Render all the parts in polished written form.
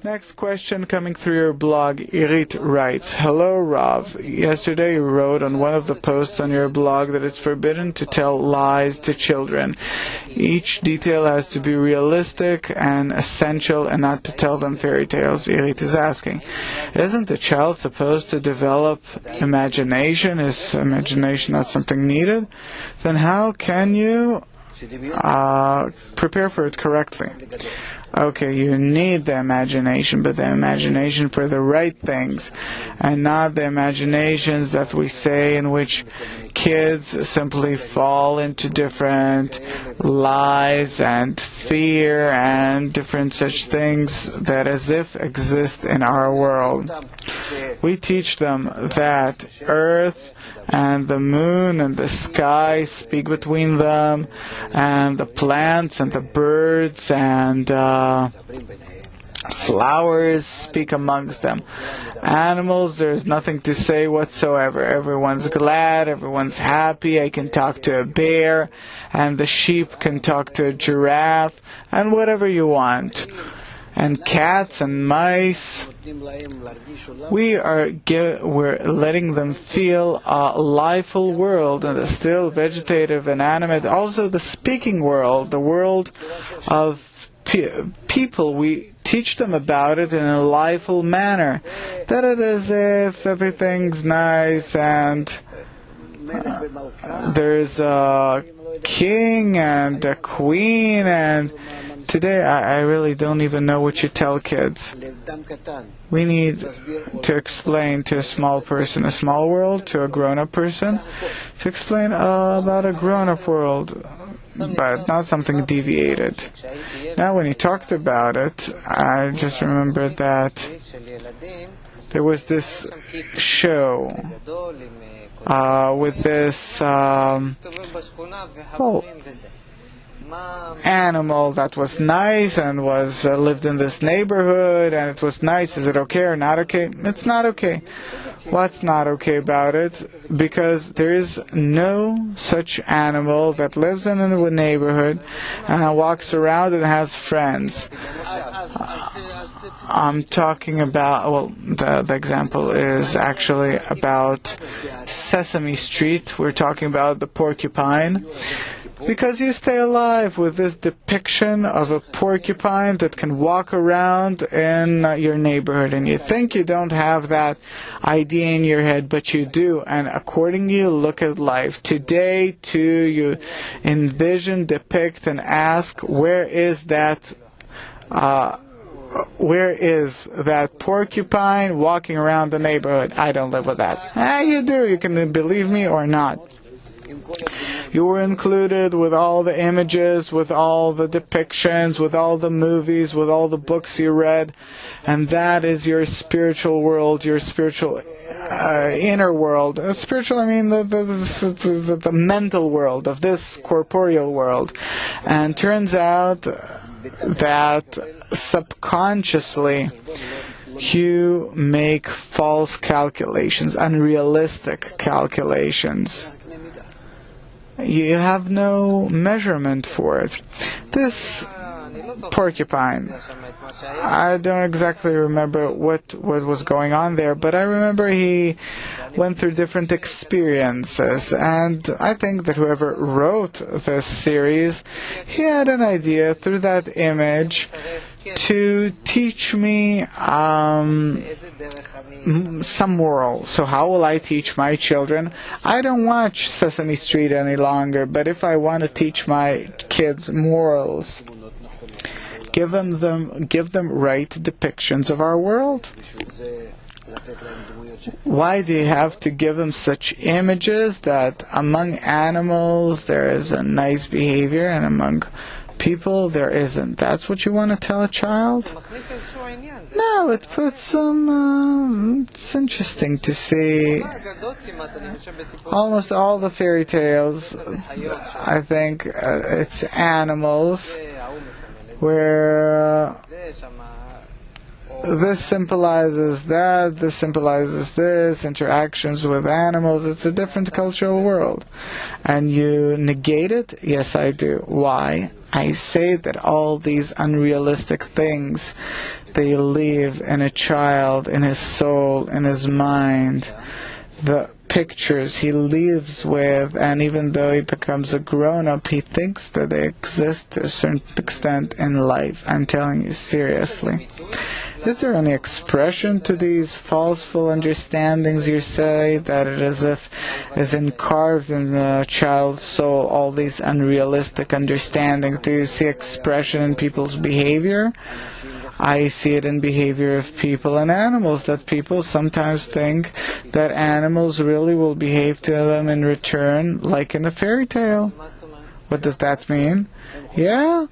Next question coming through your blog. Irit writes, "Hello, Rav. Yesterday you wrote on one of the posts on your blog that it's forbidden to tell lies to children. Each detail has to be realistic and essential and not to tell them fairy tales." Irit is asking, isn't the child supposed to develop imagination? Is imagination not something needed? Then how can you prepare for it correctly? Okay, you need the imagination, but the imagination for the right things, and not the imaginations that we say in which kids simply fall into different lies and fear and different such things that as if exist in our world. We teach them that earth and the moon and the sky speak between them, and the plants and the birds and flowers speak amongst them. Animals, there's nothing to say whatsoever. Everyone's glad, everyone's happy. I can talk to a bear, and the sheep can talk to a giraffe, and whatever you want. And cats and mice, we're letting them feel a liveful world, and the still vegetative and animate, also the speaking world, the world of people. We teach them about it in a liveful manner, that it is if everything's nice and there's a king and a queen, and today I really don't even know what you tell kids. We need to explain to a small person a small world, to a grown-up person, to explain about a grown-up world, but not something deviated. Now, when he talked about it, I just remembered that there was this show with this animal that was nice and was lived in this neighborhood, and it was nice. Is it okay or not okay? It's not okay. What's not okay about it? Because there is no such animal that lives in a neighborhood and walks around and has friends. I'm talking about, well, the example is actually about Sesame Street. We're talking about the porcupine. Because you stay alive with this depiction of a porcupine that can walk around in your neighborhood, and you think you don't have that idea in your head, but you do, and accordingly you look at life. Today, too, you envision, depict, and ask, where is that porcupine walking around the neighborhood? I don't live with that. You do. You can believe me or not. You were included with all the images, with all the depictions, with all the movies, with all the books you read, and that is your spiritual world, your spiritual inner world. Spiritual, I mean the mental world of this corporeal world. And turns out that subconsciously you make false calculations, unrealistic calculations. You have no measurement for it. This porcupine, I don't exactly remember what was going on there, but I remember he went through different experiences, and I think that whoever wrote this series, he had an idea through that image to teach me some moral. So how will I teach my children? I don't watch Sesame Street any longer, but if I want to teach my kids morals, give them right depictions of our world. Why do you have to give them such images that among animals there is a nice behavior and among people there isn't? That's what you want to tell a child? No, it puts some... it's interesting to see almost all the fairy tales. I think it's animals where this symbolizes that, this symbolizes this, interactions with animals. It's a different cultural world. And you negate it? Yes, I do. Why? I say that all these unrealistic things they leave in a child, in his soul, in his mind, the pictures he lives with, and even though he becomes a grown-up, he thinks that they exist to a certain extent in life. I'm telling you seriously. Is there any expression to these falseful understandings? You say that it is carved in the child's soul, all these unrealistic understandings. Do you see expression in people's behavior? I see it in behavior of people and animals, that people sometimes think that animals really will behave to them in return like in a fairy tale. What does that mean? Yeah?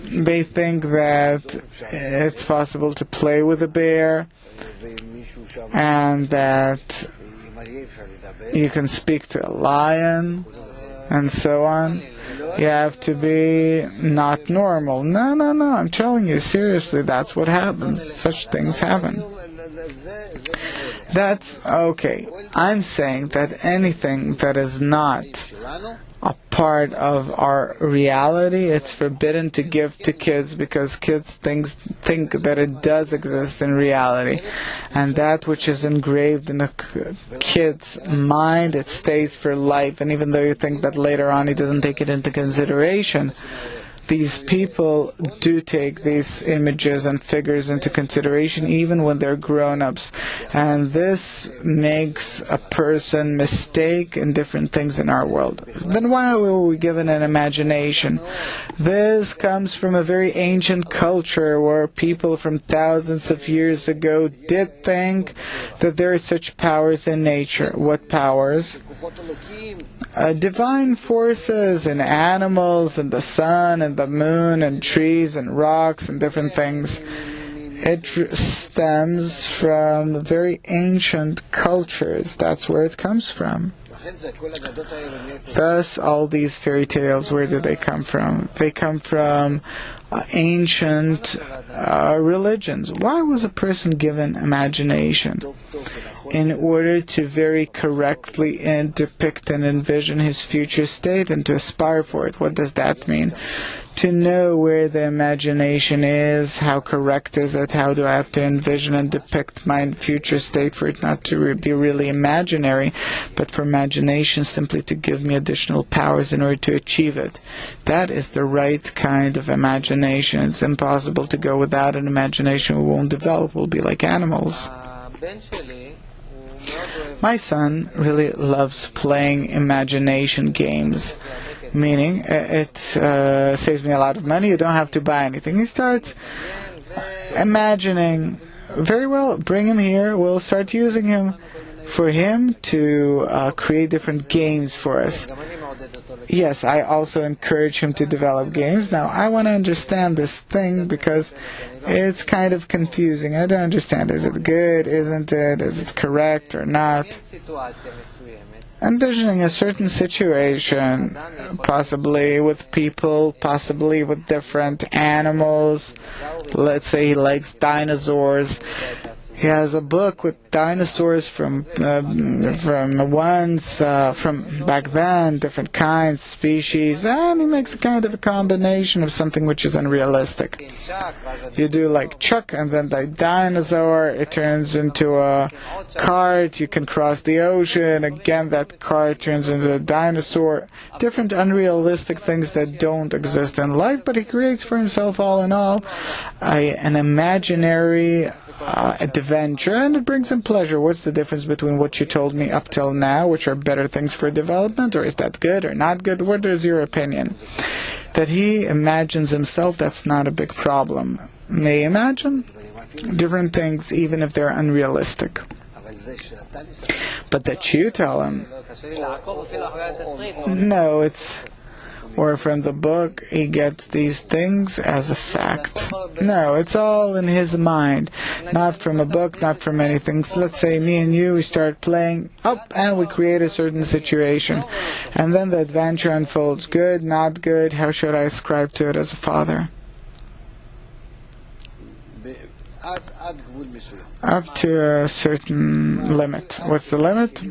They think that it's possible to play with a bear and that you can speak to a lion and so on. You have to be not normal. No, I'm telling you seriously, that's what happens. Such things happen. That's okay. I'm saying that anything that is not a part of our reality, it's forbidden to give to kids, because kids think that it does exist in reality, and that which is engraved in a kid's mind, it stays for life. And even though you think that later on he doesn't take it into consideration, these people do take these images and figures into consideration even when they're grown-ups, and this makes a person mistake in different things in our world. Then why were we given an imagination? This comes from a very ancient culture where people from thousands of years ago did think that there are such powers in nature. What powers? Divine forces in animals and the sun and the moon and trees and rocks and different things. It stems from very ancient cultures. That's where it comes from. Thus, all these fairy tales, where do they come from? They come from ancient religions. Why was a person given imagination? In order to very correctly depict and envision his future state and to aspire for it. What does that mean? To know where the imagination is, how correct is it, how do I have to envision and depict my future state for it not to be really imaginary, but for imagination simply to give me additional powers in order to achieve it. That is the right kind of imagination. It's impossible to go without an imagination. We won't develop. We'll be like animals. My son really loves playing imagination games, meaning it saves me a lot of money. You don't have to buy anything. He starts imagining. Very well, bring him here. We'll start using him for him to create different games for us. Yes, I also encourage him to develop games. Now, I want to understand this thing because it's kind of confusing. I don't understand. Is it good? Isn't it? Is it correct or not? Envisioning a certain situation, possibly with people, possibly with different animals. Let's say he likes dinosaurs. He has a book with dinosaurs from back then, different kinds, species, and he makes a kind of a combination of something which is unrealistic. You do like Chuck, and then the dinosaur, it turns into a cart, you can cross the ocean, again that cart turns into a dinosaur. Different unrealistic things that don't exist in life, but he creates for himself, all in all, an imaginary adventure, and it brings him pleasure. What's the difference between what you told me up till now, which are better things for development, or is that good or not good? What is your opinion? That he imagines himself, that's not a big problem. May imagine different things, even if they're unrealistic. But that you tell him, no, it's... or from the book, he gets these things as a fact. No, it's all in his mind. Not from a book, not from anything. So let's say me and you, we start playing up and we create a certain situation. And then the adventure unfolds. Good, not good. How should I ascribe to it as a father? Up to a certain limit. What's the limit?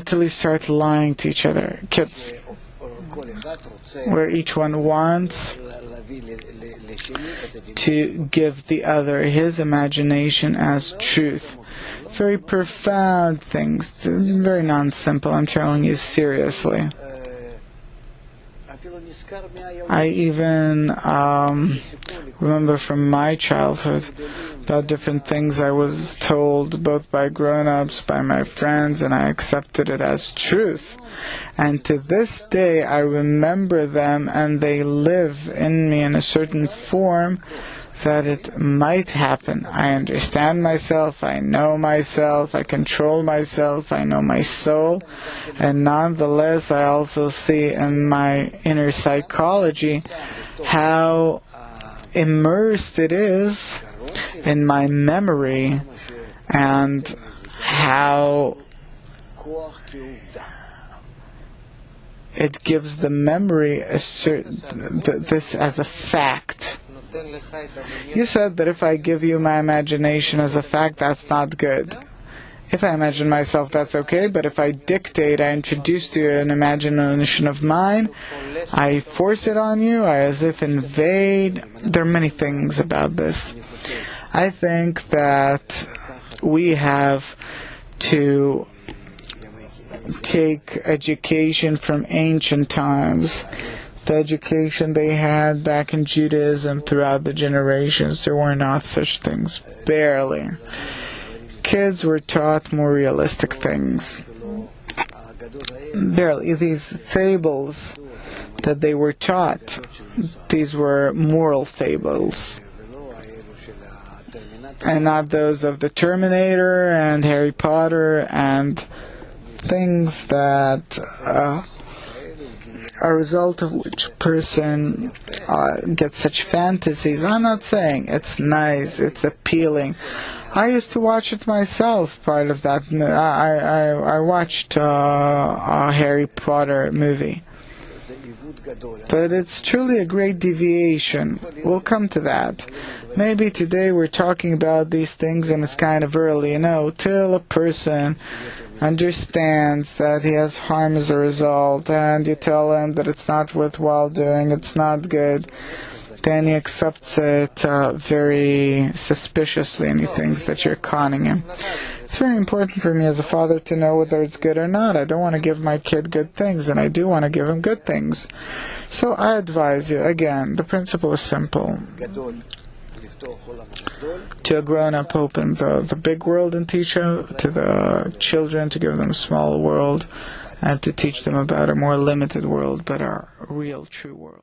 Till you start lying to each other. Kids. Where each one wants to give the other his imagination as truth. Very profound things, very non-simple, I'm telling you seriously. I even remember from my childhood about different things I was told both by grown-ups, by my friends, and I accepted it as truth. And to this day I remember them, and they live in me in a certain form that it might happen. I understand myself, I know myself, I control myself, I know my soul, and nonetheless I also see in my inner psychology how immersed it is in my memory, and how it gives the memory this as a fact. You said that if I give you my imagination as a fact, that's not good. If I imagine myself, that's okay, but if I dictate, I introduce to you an imagination of mine, I force it on you, I as if invade. There are many things about this. I think that we have to take education from ancient times. The education they had back in Judaism throughout the generations, there were not such things. Barely. Kids were taught more realistic things. Barely. These fables that they were taught, these were moral fables, and not those of the Terminator and Harry Potter and things that a result of which person gets such fantasies. I'm not saying it's nice, it's appealing. I used to watch it myself, part of that. I watched a Harry Potter movie. But it's truly a great deviation. We'll come to that. Maybe today we're talking about these things and it's kind of early, till a person understands that he has harm as a result, and you tell him that it's not worthwhile doing, it's not good, then he accepts it very suspiciously, and he thinks that you're conning him. It's very important for me as a father to know whether it's good or not. I don't want to give my kid good things, and I do want to give him good things. So I advise you, again, the principle is simple. To a grown-up, open the big world and teach to the children, to give them a small world, and to teach them about a more limited world, but a real, true world.